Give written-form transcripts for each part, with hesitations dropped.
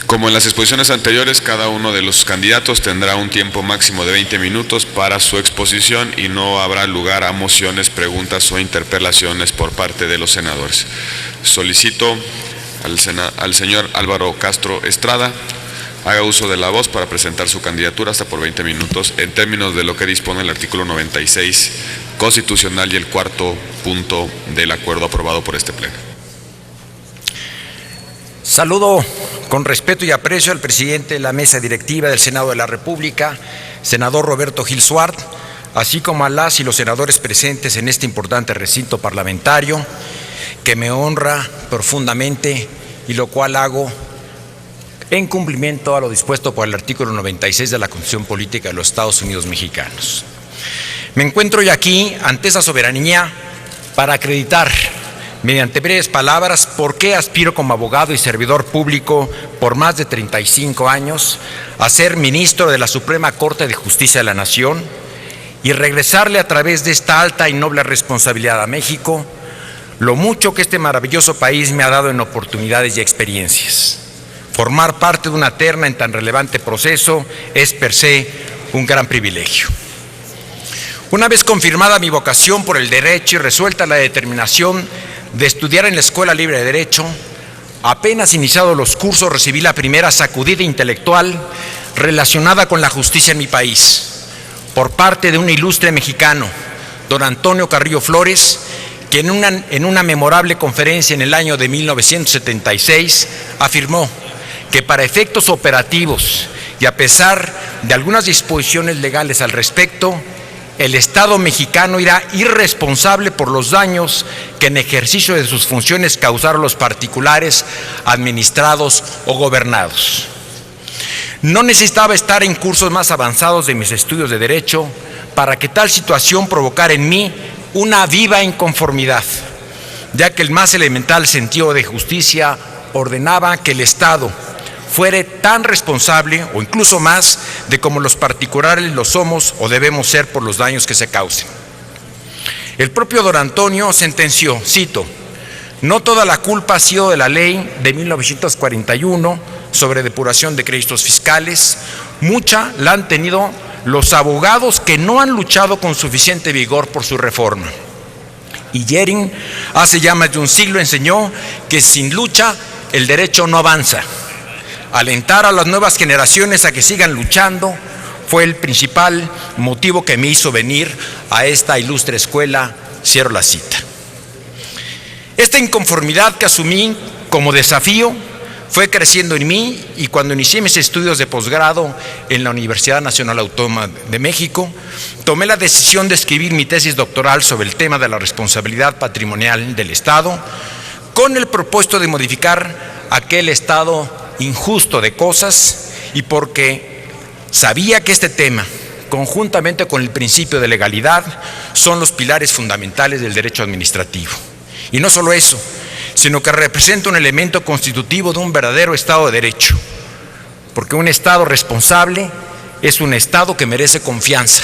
Como en las exposiciones anteriores, cada uno de los candidatos tendrá un tiempo máximo de 20 minutos para su exposición y no habrá lugar a mociones, preguntas o interpelaciones por parte de los senadores. Solicito al señor Álvaro Castro Estrada haga uso de la voz para presentar su candidatura hasta por 20 minutos en términos de lo que dispone el artículo 96 constitucional y el cuarto punto del acuerdo aprobado por este pleno. Saludo con respeto y aprecio al presidente de la mesa directiva del Senado de la República, senador Roberto Gil Suart, así como a las y los senadores presentes en este importante recinto parlamentario, que me honra profundamente y lo cual hago en cumplimiento a lo dispuesto por el artículo 96 de la Constitución Política de los Estados Unidos Mexicanos. Me encuentro hoy aquí ante esa soberanía para acreditar, mediante breves palabras, por qué aspiro como abogado y servidor público por más de 35 años a ser ministro de la Suprema Corte de Justicia de la Nación y regresarle a través de esta alta y noble responsabilidad a México lo mucho que este maravilloso país me ha dado en oportunidades y experiencias. Formar parte de una terna en tan relevante proceso es per se un gran privilegio. Una vez confirmada mi vocación por el derecho y resuelta la determinación de estudiar en la Escuela Libre de Derecho, apenas iniciados los cursos recibí la primera sacudida intelectual relacionada con la justicia en mi país, por parte de un ilustre mexicano, don Antonio Carrillo Flores, que en una memorable conferencia en el año de 1976 afirmó que para efectos operativos y a pesar de algunas disposiciones legales al respecto, el Estado mexicano era irresponsable por los daños que en ejercicio de sus funciones causaron los particulares administrados o gobernados. No necesitaba estar en cursos más avanzados de mis estudios de Derecho para que tal situación provocara en mí una viva inconformidad, ya que el más elemental sentido de justicia ordenaba que el Estado fuere tan responsable o incluso más de como los particulares lo somos o debemos ser por los daños que se causen. El propio don Antonio sentenció, cito, no toda la culpa ha sido de la ley de 1941 sobre depuración de créditos fiscales, mucha la han tenido los abogados que no han luchado con suficiente vigor por su reforma. Y Yering hace ya más de un siglo enseñó que sin lucha el derecho no avanza. Alentar a las nuevas generaciones a que sigan luchando fue el principal motivo que me hizo venir a esta ilustre escuela, cierro la cita. Esta inconformidad que asumí como desafío fue creciendo en mí y cuando inicié mis estudios de posgrado en la Universidad Nacional Autónoma de México, tomé la decisión de escribir mi tesis doctoral sobre el tema de la responsabilidad patrimonial del Estado con el propósito de modificar aquel estado injusto de cosas y porque sabía que este tema, conjuntamente con el principio de legalidad, son los pilares fundamentales del derecho administrativo. Y no solo eso, sino que representa un elemento constitutivo de un verdadero Estado de Derecho, porque un Estado responsable es un Estado que merece confianza.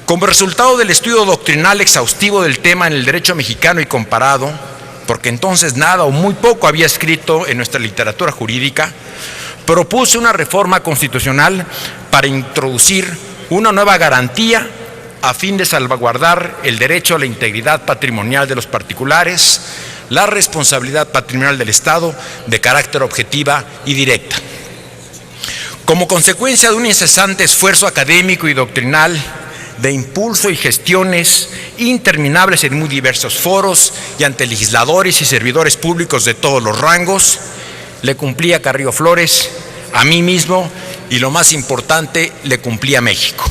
Como resultado del estudio doctrinal exhaustivo del tema en el derecho mexicano y comparado, porque entonces nada o muy poco había escrito en nuestra literatura jurídica, propuse una reforma constitucional para introducir una nueva garantía a fin de salvaguardar el derecho a la integridad patrimonial de los particulares, la responsabilidad patrimonial del Estado de carácter objetiva y directa. Como consecuencia de un incesante esfuerzo académico y doctrinal, de impulso y gestiones interminables en muy diversos foros y ante legisladores y servidores públicos de todos los rangos, le cumplí a Carrillo Flores, a mí mismo y lo más importante, le cumplí a México.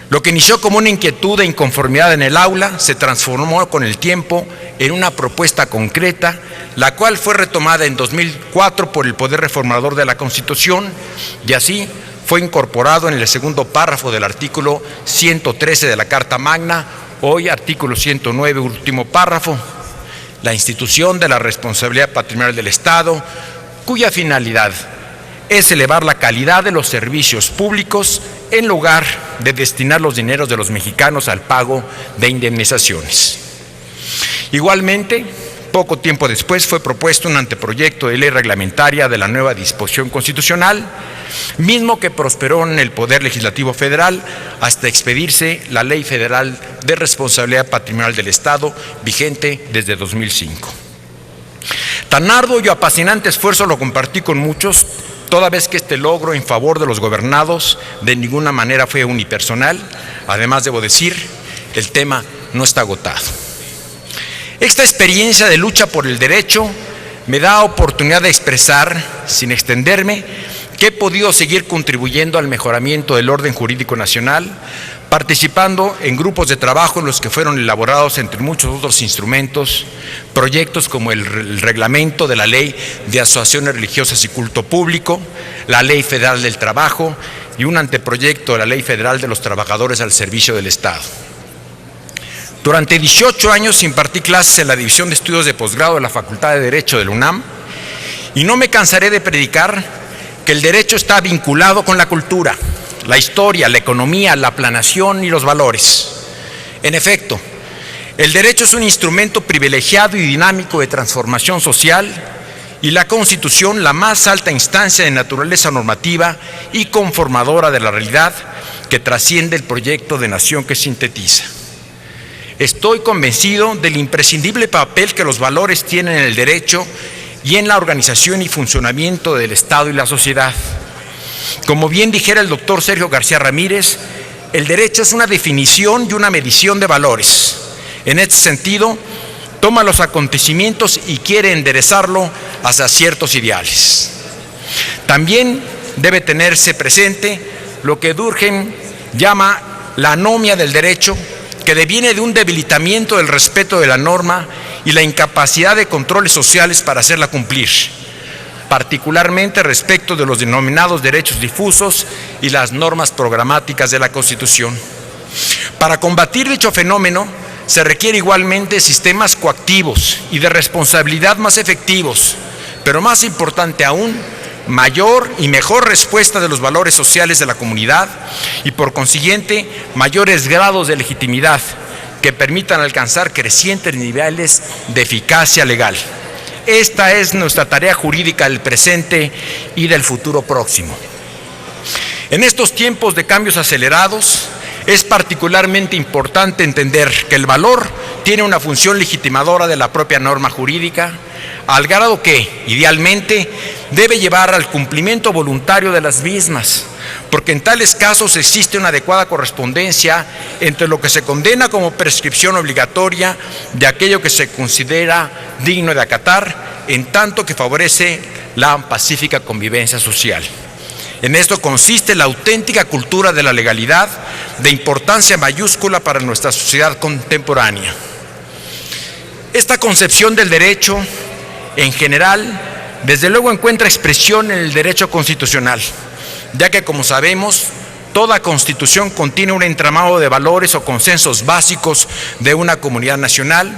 Lo que inició como una inquietud e inconformidad en el aula se transformó con el tiempo en una propuesta concreta, la cual fue retomada en 2004 por el Poder Reformador de la Constitución y así fue incorporado en el segundo párrafo del artículo 113 de la Carta Magna, hoy artículo 109, último párrafo, la institución de la responsabilidad patrimonial del Estado, cuya finalidad es elevar la calidad de los servicios públicos en lugar de destinar los dineros de los mexicanos al pago de indemnizaciones. Igualmente, Poco tiempo después fue propuesto un anteproyecto de ley reglamentaria de la nueva disposición constitucional, mismo que prosperó en el Poder Legislativo Federal hasta expedirse la Ley Federal de Responsabilidad Patrimonial del Estado, vigente desde 2005. Tan arduo y apasionante esfuerzo lo compartí con muchos, toda vez que este logro en favor de los gobernados de ninguna manera fue unipersonal. Además, debo decir, el tema no está agotado. Esta experiencia de lucha por el derecho me da oportunidad de expresar, sin extenderme, que he podido seguir contribuyendo al mejoramiento del orden jurídico nacional, participando en grupos de trabajo en los que fueron elaborados, entre muchos otros instrumentos, proyectos como el reglamento de la Ley de Asociaciones Religiosas y Culto Público, la Ley Federal del Trabajo y un anteproyecto de la Ley Federal de los Trabajadores al Servicio del Estado. Durante 18 años impartí clases en la División de Estudios de Posgrado de la Facultad de Derecho de la UNAM y no me cansaré de predicar que el derecho está vinculado con la cultura, la historia, la economía, la planeación y los valores. En efecto, el derecho es un instrumento privilegiado y dinámico de transformación social y la Constitución la más alta instancia de naturaleza normativa y conformadora de la realidad que trasciende el proyecto de nación que sintetiza. Estoy convencido del imprescindible papel que los valores tienen en el derecho y en la organización y funcionamiento del Estado y la sociedad. Como bien dijera el doctor Sergio García Ramírez, el derecho es una definición y una medición de valores. En este sentido, toma los acontecimientos y quiere enderezarlo hacia ciertos ideales. También debe tenerse presente lo que Durkheim llama la anomia del derecho, que deviene de un debilitamiento del respeto de la norma y la incapacidad de controles sociales para hacerla cumplir, particularmente respecto de los denominados derechos difusos y las normas programáticas de la Constitución. Para combatir dicho fenómeno, se requiere igualmente sistemas coactivos y de responsabilidad más efectivos, pero más importante aún, mayor y mejor respuesta de los valores sociales de la comunidad y, por consiguiente, mayores grados de legitimidad que permitan alcanzar crecientes niveles de eficacia legal. Esta es nuestra tarea jurídica del presente y del futuro próximo. En estos tiempos de cambios acelerados, es particularmente importante entender que el valor tiene una función legitimadora de la propia norma jurídica, al grado que, idealmente, debe llevar al cumplimiento voluntario de las mismas, porque en tales casos existe una adecuada correspondencia entre lo que se condena como prescripción obligatoria de aquello que se considera digno de acatar, en tanto que favorece la pacífica convivencia social. En esto consiste la auténtica cultura de la legalidad, de importancia mayúscula para nuestra sociedad contemporánea. Esta concepción del derecho, en general, desde luego encuentra expresión en el derecho constitucional, ya que, como sabemos, toda constitución contiene un entramado de valores o consensos básicos de una comunidad nacional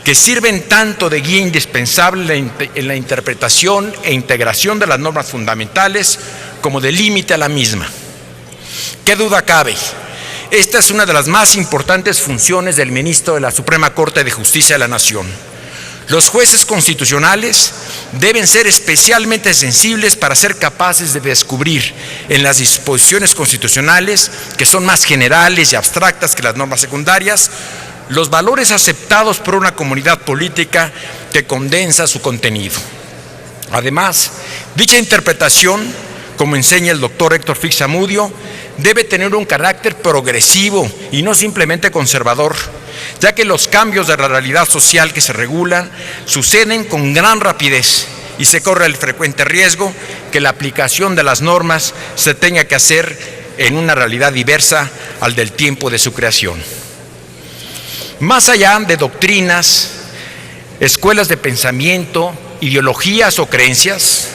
que sirven tanto de guía indispensable en la interpretación e integración de las normas fundamentales como de límite a la misma. ¿Qué duda cabe? Esta es una de las más importantes funciones del ministro de la Suprema Corte de Justicia de la Nación. Los jueces constitucionales deben ser especialmente sensibles para ser capaces de descubrir en las disposiciones constitucionales, que son más generales y abstractas que las normas secundarias, los valores aceptados por una comunidad política que condensa su contenido. Además, dicha interpretación, como enseña el doctor Héctor Fix Zamudio, debe tener un carácter progresivo y no simplemente conservador, ya que los cambios de la realidad social que se regulan suceden con gran rapidez y se corre el frecuente riesgo que la aplicación de las normas se tenga que hacer en una realidad diversa al del tiempo de su creación. Más allá de doctrinas, escuelas de pensamiento, ideologías o creencias,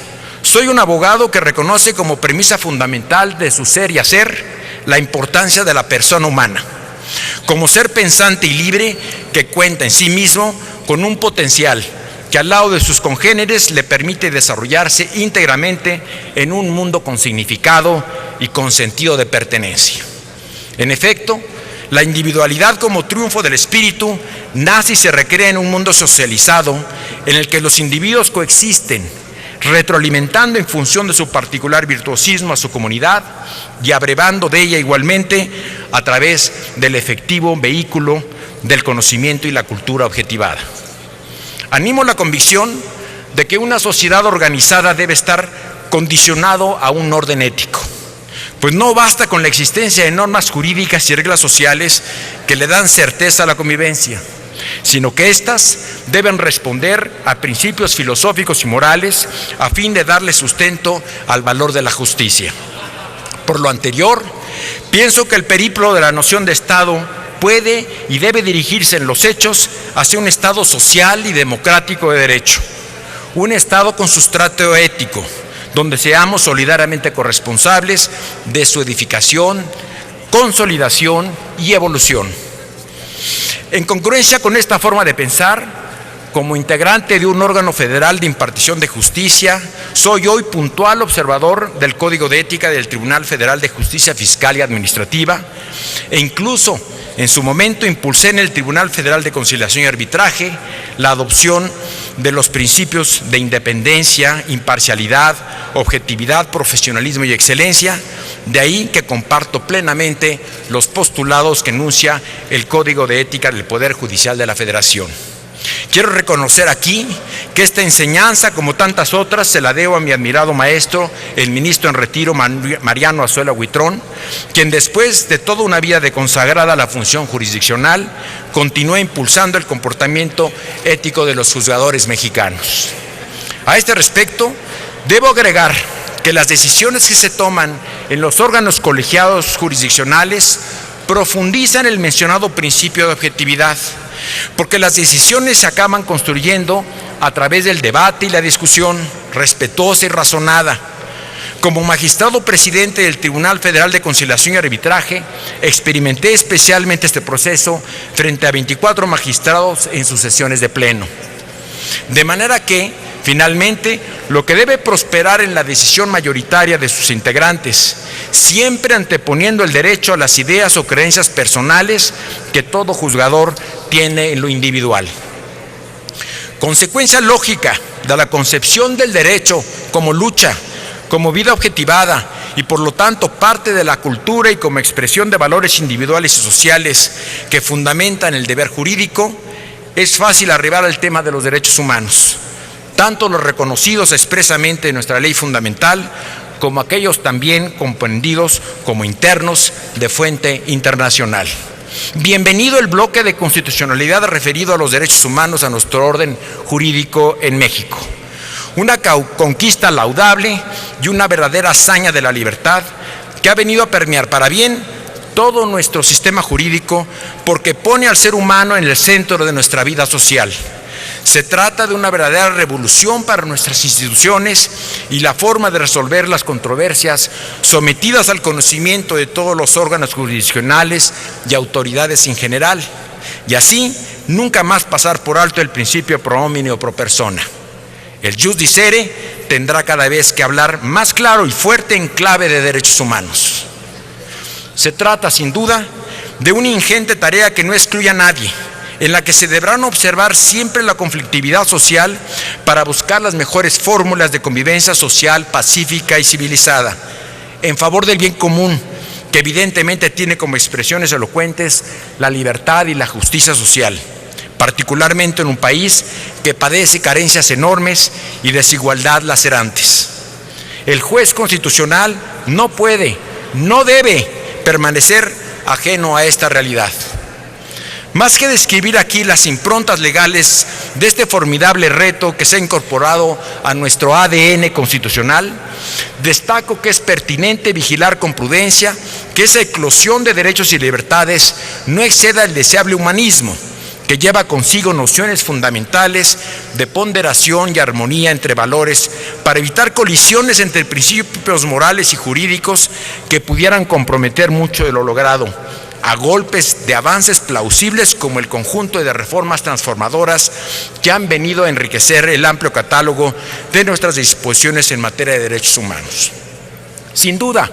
soy un abogado que reconoce como premisa fundamental de su ser y hacer la importancia de la persona humana, como ser pensante y libre que cuenta en sí mismo con un potencial que al lado de sus congéneres le permite desarrollarse íntegramente en un mundo con significado y con sentido de pertenencia. En efecto, La individualidad como triunfo del espíritu nace y se recrea en un mundo socializado en el que los individuos coexisten, retroalimentando en función de su particular virtuosismo a su comunidad y abrevando de ella igualmente a través del efectivo vehículo del conocimiento y la cultura objetivada. Animo la convicción de que una sociedad organizada debe estar condicionado a un orden ético, pues no basta con la existencia de normas jurídicas y reglas sociales que le dan certeza a la convivencia, sino que éstas deben responder a principios filosóficos y morales a fin de darle sustento al valor de la justicia. Por lo anterior, pienso que el periplo de la noción de Estado puede y debe dirigirse en los hechos hacia un Estado social y democrático de derecho, un Estado con sustrato ético, donde seamos solidariamente corresponsables de su edificación, consolidación y evolución. En congruencia con esta forma de pensar, como integrante de un órgano federal de impartición de justicia, soy hoy puntual observador del Código de Ética del Tribunal Federal de Justicia Fiscal y Administrativa, e incluso en su momento impulsé en el Tribunal Federal de Conciliación y Arbitraje la adopción de los principios de independencia, imparcialidad, objetividad, profesionalismo y excelencia. De ahí que comparto plenamente los postulados que enuncia el Código de Ética del Poder Judicial de la Federación. Quiero reconocer aquí que esta enseñanza, como tantas otras, se la debo a mi admirado maestro, el ministro en retiro Mariano Azuela Huitrón, quien después de toda una vida de consagrada a la función jurisdiccional, continúa impulsando el comportamiento ético de los juzgadores mexicanos. A este respecto, debo agregar que las decisiones que se toman en los órganos colegiados jurisdiccionales profundizan el mencionado principio de objetividad, porque las decisiones se acaban construyendo a través del debate y la discusión respetuosa y razonada. Como magistrado presidente del Tribunal Federal de Conciliación y Arbitraje, experimenté especialmente este proceso frente a 24 magistrados en sus sesiones de pleno. De manera que, finalmente, lo que debe prosperar en la decisión mayoritaria de sus integrantes, siempre anteponiendo el derecho a las ideas o creencias personales que todo juzgador tiene en lo individual. Consecuencia lógica de la concepción del derecho como lucha, como vida objetivada y por lo tanto parte de la cultura y como expresión de valores individuales y sociales que fundamentan el deber jurídico, es fácil arribar al tema de los derechos humanos, tanto los reconocidos expresamente en nuestra ley fundamental como aquellos también comprendidos como internos de fuente internacional. Bienvenido el bloque de constitucionalidad referido a los derechos humanos a nuestro orden jurídico en México. Una conquista laudable y una verdadera hazaña de la libertad que ha venido a permear para bien todo nuestro sistema jurídico porque pone al ser humano en el centro de nuestra vida social. Se trata de una verdadera revolución para nuestras instituciones y la forma de resolver las controversias sometidas al conocimiento de todos los órganos jurisdiccionales y autoridades en general, y así nunca más pasar por alto el principio pro homine o pro persona. El jus dicere tendrá cada vez que hablar más claro y fuerte en clave de derechos humanos. Se trata, sin duda, de una ingente tarea que no excluye a nadie, en la que se deberán observar siempre la conflictividad social para buscar las mejores fórmulas de convivencia social, pacífica y civilizada, en favor del bien común, que evidentemente tiene como expresiones elocuentes la libertad y la justicia social, particularmente en un país que padece carencias enormes y desigualdad lacerantes. El juez constitucional no puede, no debe permanecer ajeno a esta realidad. Más que describir aquí las improntas legales de este formidable reto que se ha incorporado a nuestro ADN constitucional, destaco que es pertinente vigilar con prudencia que esa eclosión de derechos y libertades no exceda el deseable humanismo, que lleva consigo nociones fundamentales de ponderación y armonía entre valores para evitar colisiones entre principios morales y jurídicos que pudieran comprometer mucho de lo logrado, a golpes de avances plausibles como el conjunto de reformas transformadoras que han venido a enriquecer el amplio catálogo de nuestras disposiciones en materia de derechos humanos. Sin duda,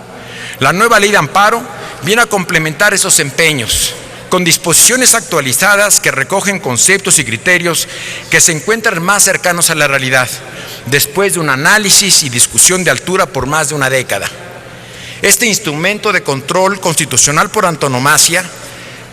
la nueva ley de amparo viene a complementar esos empeños con disposiciones actualizadas que recogen conceptos y criterios que se encuentran más cercanos a la realidad, después de un análisis y discusión de altura por más de una década. Este instrumento de control constitucional por antonomasia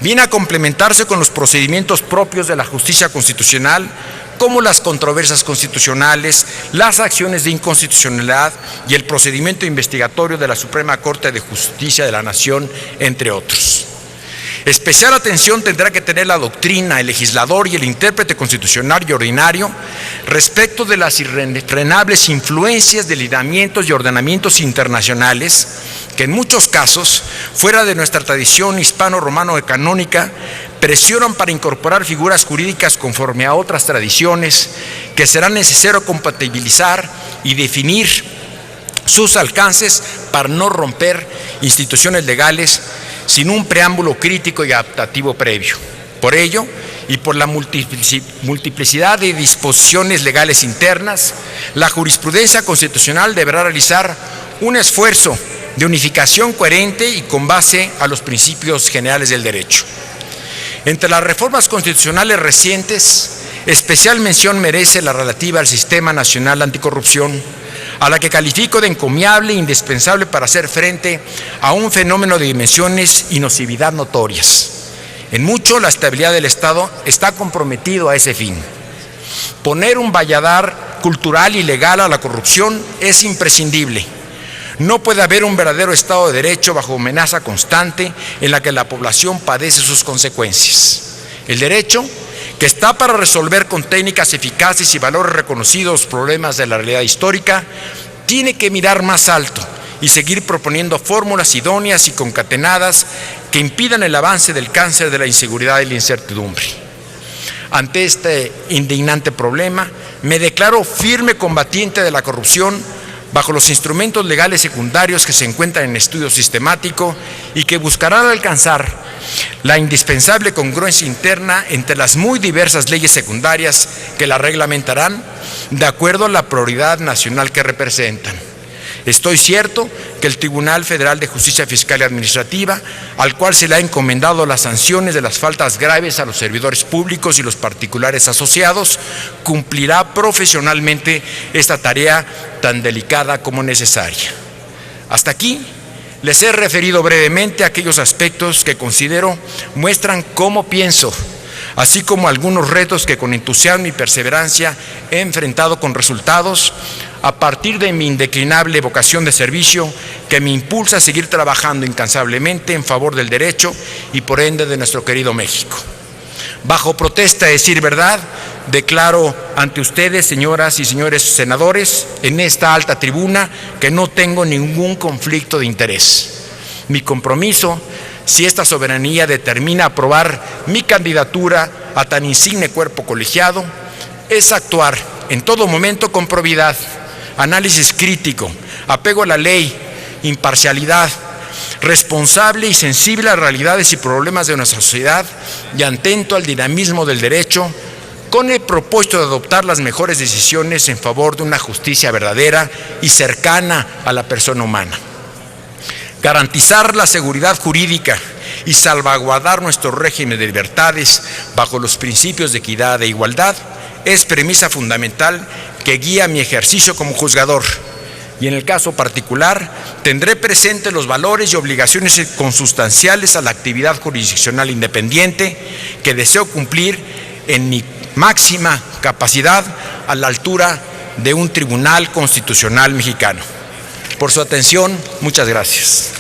viene a complementarse con los procedimientos propios de la justicia constitucional, como las controversias constitucionales, las acciones de inconstitucionalidad y el procedimiento investigatorio de la Suprema Corte de Justicia de la Nación, entre otros. Especial atención tendrá que tener la doctrina, el legislador y el intérprete constitucional y ordinario respecto de las irrefrenables influencias de lineamientos y ordenamientos internacionales que en muchos casos, fuera de nuestra tradición hispano-romano-canónica, presionan para incorporar figuras jurídicas conforme a otras tradiciones que será necesario compatibilizar y definir sus alcances para no romper instituciones legales sin un preámbulo crítico y adaptativo previo. Por ello, y por la multiplicidad de disposiciones legales internas, la jurisprudencia constitucional deberá realizar un esfuerzo de unificación coherente y con base a los principios generales del derecho. Entre las reformas constitucionales recientes, especial mención merece la relativa al Sistema Nacional Anticorrupción, a la que califico de encomiable e indispensable para hacer frente a un fenómeno de dimensiones y nocividad notorias. En mucho, la estabilidad del Estado está comprometido a ese fin. Poner un valladar cultural y legal a la corrupción es imprescindible. No puede haber un verdadero Estado de Derecho bajo amenaza constante en la que la población padece sus consecuencias. El derecho, que está para resolver con técnicas eficaces y valores reconocidos problemas de la realidad histórica, tiene que mirar más alto y seguir proponiendo fórmulas idóneas y concatenadas que impidan el avance del cáncer de la inseguridad y la incertidumbre. Ante este indignante problema, me declaro firme combatiente de la corrupción bajo los instrumentos legales secundarios que se encuentran en estudio sistemático y que buscarán alcanzar la indispensable congruencia interna entre las muy diversas leyes secundarias que la reglamentarán de acuerdo a la prioridad nacional que representan. Estoy cierto que el Tribunal Federal de Justicia Fiscal y Administrativa, al cual se le ha encomendado las sanciones de las faltas graves a los servidores públicos y los particulares asociados, cumplirá profesionalmente esta tarea tan delicada como necesaria. Hasta aquí les he referido brevemente aquellos aspectos que considero muestran cómo pienso, así como algunos retos que con entusiasmo y perseverancia he enfrentado con resultados, a partir de mi indeclinable vocación de servicio que me impulsa a seguir trabajando incansablemente en favor del derecho y por ende de nuestro querido México. Bajo protesta de decir verdad, declaro ante ustedes, señoras y señores senadores, en esta alta tribuna, que no tengo ningún conflicto de interés. Mi compromiso, si esta soberanía determina aprobar mi candidatura a tan insigne cuerpo colegiado, es actuar en todo momento con probidad, análisis crítico, apego a la ley, imparcialidad, responsable y sensible a las realidades y problemas de nuestra sociedad y atento al dinamismo del derecho, con el propósito de adoptar las mejores decisiones en favor de una justicia verdadera y cercana a la persona humana. Garantizar la seguridad jurídica y salvaguardar nuestro régimen de libertades bajo los principios de equidad e igualdad es premisa fundamental que guía mi ejercicio como juzgador. Y en el caso particular, tendré presente los valores y obligaciones consustanciales a la actividad jurisdiccional independiente que deseo cumplir en mi máxima capacidad a la altura de un tribunal constitucional mexicano. Por su atención, muchas gracias.